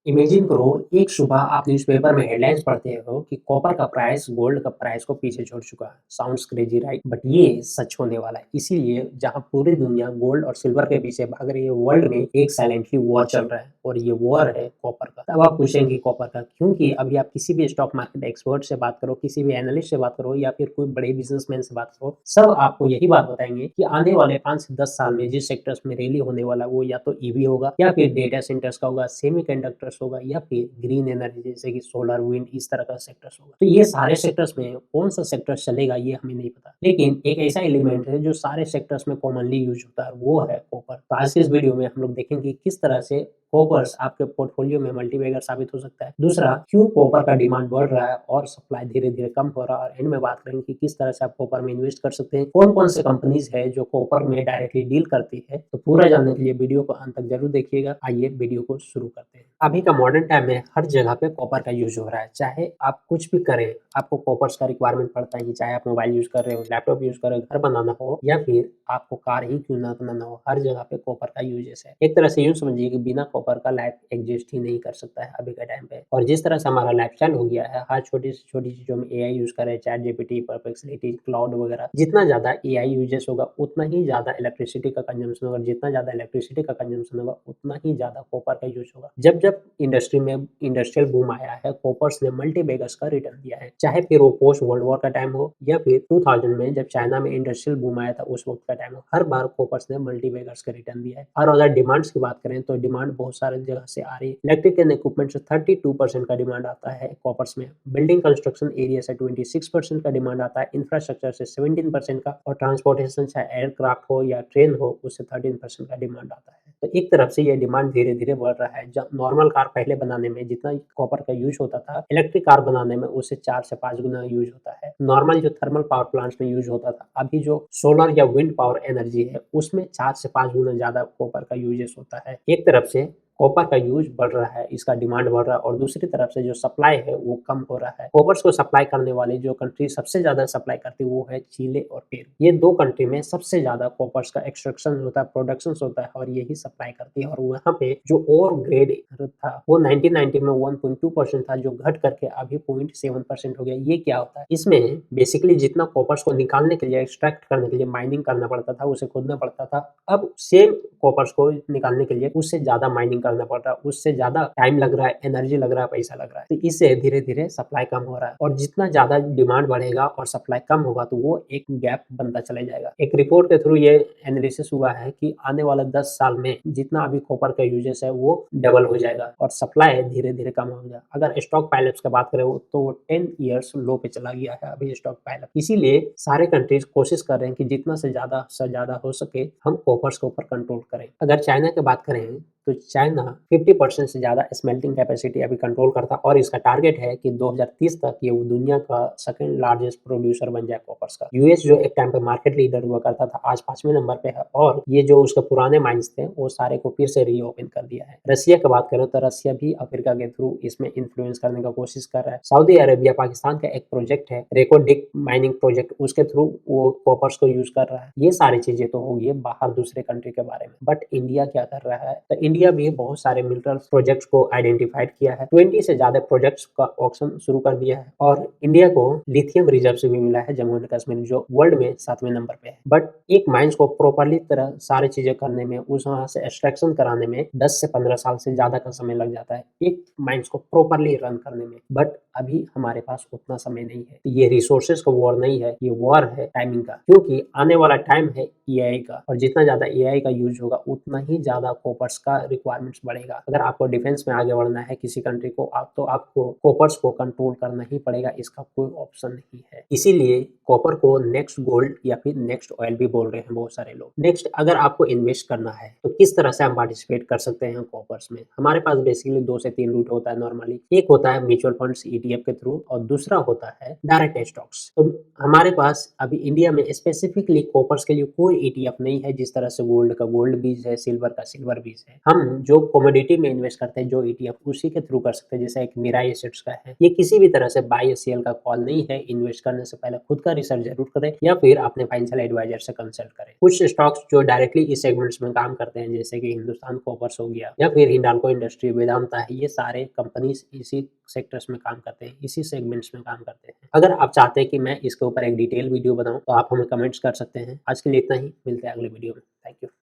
Imagine करो, एक सुबह आप न्यूज़पेपर में हेडलाइंस पढ़ते हो कि कॉपर का प्राइस गोल्ड का प्राइस को पीछे छोड़ चुका है। Sounds crazy right? बट ये सच होने वाला है। इसीलिए जहाँ पूरी दुनिया गोल्ड और सिल्वर के पीछे भाग रही है, वर्ल्ड में एक साइलेंटली वॉर चल रहा है और ये वॉर है कॉपर का। तब आप पूछेंगे कॉपर का, क्योंकि अभी आप किसी भी स्टॉक मार्केट एक्सपर्ट से बात करो, किसी भी एनालिस्ट से बात करो या फिर कोई बड़े बिजनेसमैन से बात करो, सब आपको यही बात बताएंगे कि आने वाले 5 से 10 साल में जिस सेक्टर्स में रैली होने वाला है, वो या तो ईवी होगा या फिर डेटा सेंटर्स का होगा, सेमीकंडक्टर्स होगा या फिर ग्रीन एनर्जी जैसे कि सोलर, विंड, इस तरह का सेक्टर्स होगा। तो ये सारे सेक्टर्स में कौन सा सेक्टर चलेगा ये हमें नहीं पता। लेकिन एक ऐसा एलिमेंट है जो सारे सेक्टर्स में कॉमनली यूज होता है, वो है कॉपर। तो आज के इस वीडियो में हम लोग देखेंगे किस तरह से कॉपर्स आपके पोर्टफोलियो में मल्टीबैगर साबित हो सकता है। दूसरा, क्यों कॉपर का डिमांड बढ़ रहा है और सप्लाई धीरे-धीरे कम हो रहा है, और एंड में बात करेंगे कि किस तरह से आप कॉपर में इन्वेस्ट कर सकते हैं। कौन-कौन से कंपनीज है जो कॉपर में डायरेक्टली डील करती है। तो पूरा जानने के लिए वीडियो को अंत तक जरूर देखिएगा। आइए वीडियो को शुरू करते हैं। अभी का मॉडर्न टाइम में हर जगह पे कॉपर का यूज हो रहा है। चाहे आप कुछ भी करें, आपको कॉपर्स का रिक्वायरमेंट पड़ता है। चाहे आप मोबाइल यूज कर रहे हो, लैपटॉप यूज कर रहे हो, घर बनाना हो या फिर आपको कार ही क्यों ना बनाना हो, हर जगह पे कॉपर का यूजेस है। एक तरह से यूँ समझिए कि बिना कॉपर का लाइफ एग्जिस्ट ही नहीं कर सकता है अभी के टाइम पे। और जिस तरह से हमारा लाइफस्टाइल हो गया है, हर छोटी से छोटी चीज़ों में एआई यूज़ कर रहे हैं, चैट जीपीटी, परप्लेक्सिटी, क्लाउड वगैरह। जितना ज़्यादा एआई यूजेस होगा, उतना ही ज़्यादा इलेक्ट्रिसिटी का कंजम्पशन होगा। जितना ज़्यादा इलेक्ट्रिसिटी का कंजम्पशन होगा, उतना ही ज़्यादा कॉपर का यूज़ होगा। जब-जब इंडस्ट्री में इंडस्ट्रियल बूम आया है, कॉपर्स ने मल्टी बेगर्स का रिटर्न दिया है। चाहे फिर वो पोस्ट वर्ल्ड वॉर का टाइम हो या फिर 2000 में जब चाइना में इंडस्ट्रियल बूम आया था, उस वक़्त का टाइम हो, हर बार कॉपर्स ने मल्टी बेगर्स का रिटर्न दिया है। और अगर डिमांड्स की बात करें तो डिमांड बहुत सारे जगह से आ रही है। इलेक्ट्रिक एंड इक्विपमेंट से 32% का डिमांड आता है कॉपर्स में। बिल्डिंग कंस्ट्रक्शन एरिया से 26% का डिमांड आता है। इंफ्रास्ट्रक्चर से 17% का, और ट्रांसपोर्टेशन चाहे एयरक्राफ्ट हो या ट्रेन हो, उससे 13% का डिमांड आता है। तो एक तरफ से ये डिमांड धीरे-धीरे बढ़ रहा है। जब नॉर्मल कार पहले बनाने में जितना कॉपर का यूज़ होता था, इलेक्ट्रिक कार बनाने में उससे 4 से 5 गुना यूज़ होता है। नॉर्मल जो थर्मल पावर प्लांट्स में यूज़ होता था, अभी जो सोलर या विंड पावर एनर्जी है, उसमें 4 से 5 गुना ज़्यादा कॉपर का यूजेस होता है। एक तरफ से कॉपर का यूज़ बढ़ रहा है, इसका डिमांड बढ़ रहा है, और दूसरी तरफ से जो सप्लाई है वो कम हो रहा है। कॉपर्स को सप्लाई करने वाली जो कंट्री सबसे ज़्यादा सप्लाई करती है वो है चिले और पेरू। ये 2 कंट्री में सबसे ज़्यादा कॉपर्स का एक्सट्रैक्शन होता है, प्रोडक्शन होता है, और यही सप्लाई करती है। और वहाँ पे जो ओर ग्रेड था वो 1990 में 1.2% था, जो घट करके अभी 0.7% हो गया। ये क्या होता है? इसमें बेसिकली जितना कॉपर्स को निकालने के लिए, एक्सट्रैक्ट करने के लिए माइनिंग करना पड़ता था, उसे खोदना पड़ता था। अब सेम कॉपर्स को निकालने के लिए उससे ज़्यादा माइनिंग करना पड़ रहा है, उससे ज़्यादा टाइम लग रहा है, एनर्जी लग रहा है, पैसा लग रहा है। तो इससे धीरे-धीरे सप्लाई कम हो रहा है, और जितना ज़्यादा डिमांड बढ़ेगा और सप्लाई कम होगा तो वो एक गैप बनता चला जाएगा। एक रिपोर्ट के थ्रू ये एनालिसिस हुआ है कि आने वाले 10 साल में जितना अभी कॉपर का यूजेस है वो डबल हो जाएगा और सप्लाई धीरे-धीरे कम हो जाएगा। अगर स्टॉक पाइलअप्स की बात करें तो 10 इयर्स लो पे चला गया है अभी स्टॉक पाइलअप। इसीलिए सारे कंट्रीज कोशिश कर रहे हैं कि जितना से ज़्यादा हो सके हम कॉपर्स के ऊपर कंट्रोल करें। अगर चाइना की बात करें तो चाइना 50% से ज़्यादा स्मेल्टिंग कैपेसिटी अभी कंट्रोल करता है, और इसका टारगेट है कि 2030 तक ये वो दुनिया का सेकंड लार्जेस्ट प्रोड्यूसर बन जाए कॉपर्स का। यूएस जो एक टाइम पे मार्केट लीडर हुआ करता था, आज 5वें नंबर पे है, और ये जो उसके पुराने माइंस थे वो सारे को फिर से रीओपन कर दिया है। रसिया की बात करें तो रसिया भी अफ्रीका के थ्रू इसमें इन्फ्लुएंस करने का कोशिश कर रहा है। सऊदी अरेबिया पाकिस्तान का एक प्रोजेक्ट है, रेकोडिक माइनिंग प्रोजेक्ट, उसके थ्रू वो कॉपर्स को यूज कर रहा है। ये सारी चीजें तो होगी बाहर दूसरे कंट्री के बारे में, बट इंडिया क्या कर रहा है? तो इंडिया भी बहुत सारे मिनरल प्रोजेक्ट्स को आइडेंटिफाइड किया है। 20 से ज्यादा प्रोजेक्ट्स का ऑक्शन शुरू कर दिया है, और इंडिया को लिथियम रिजर्व भी मिला है जम्मू एंड कश्मीर, जो वर्ल्ड में 7वें नंबर पे है। बट एक माइंस को प्रॉपरली तरह सारी चीजें करने में, उस वहां से एक्सट्रैक्शन कराने में 10 से 15 साल से ज्यादा का समय लग जाता है एक माइंस को प्रॉपरली रन करने में। बट अभी हमारे पास उतना समय नहीं है। ये रिसोर्सेज का वॉर नहीं है, ये वॉर है टाइमिंग का, क्योंकि आने वाला टाइम है एआई का, और जितना ज्यादा एआई का यूज होगा उतना ही ज्यादा कॉपर्स का रिक्वायरमेंट्स बढ़ेगा। अगर आपको डिफेंस में आगे बढ़ना है किसी कंट्री को, तो आपको कॉपर्स को कंट्रोल करना ही पड़ेगा, इसका कोई ऑप्शन नहीं है। इसीलिए कॉपर को नेक्स्ट गोल्ड या फिर नेक्स्ट ऑयल भी बोल रहे हैं बहुत सारे लोग। नेक्स्ट, अगर आपको इन्वेस्ट करना है तो किस तरह से हम पार्टिसिपेट कर सकते हैं कॉपर्स में? हमारे पास बेसिकली 2 से 3 रूट होता है नॉर्मली। एक होता है म्यूचुअल फंड्स ईटीएफ के थ्रू, और दूसरा होता है डायरेक्ट स्टॉक्स। तो हमारे पास अभी इंडिया में स्पेसिफिकली कॉपर्स के लिए कोई ईटीएफ नहीं है, जिस तरह से गोल्ड का गोल्ड बीज है, सिल्वर का सिल्वर बीज है। हम जो कमोडिटी में इन्वेस्ट करते हैं, जो ईटीएफ उसी के थ्रू कर सकते हैं, जैसे एक मिराई एसेट्स का है। ये किसी भी तरह से बाय या सेल का कॉल नहीं है। इन्वेस्ट करने से पहले खुद का रिसर्च ज़रूर करें या फिर अपने फाइनेंशियल एडवाइजर से कंसल्ट करें। कुछ स्टॉक्स जो डायरेक्टली इस सेगमेंट्स में काम करते हैं, जैसे कि हिंदुस्तान कॉपर्स हो गया या फिर हिंडाल्को इंडस्ट्री, वेदांता है, ये सारे कंपनीज इसी सेक्टर्स में काम करते हैं, इसी सेगमेंट्स में काम करते हैं। अगर आप चाहते हैं कि मैं इसके ऊपर एक डिटेल वीडियो बनाऊँ, तो आप हमें कमेंट्स कर सकते हैं। आज के लिए इतना ही, मिलते हैं अगले वीडियो में। Thank you.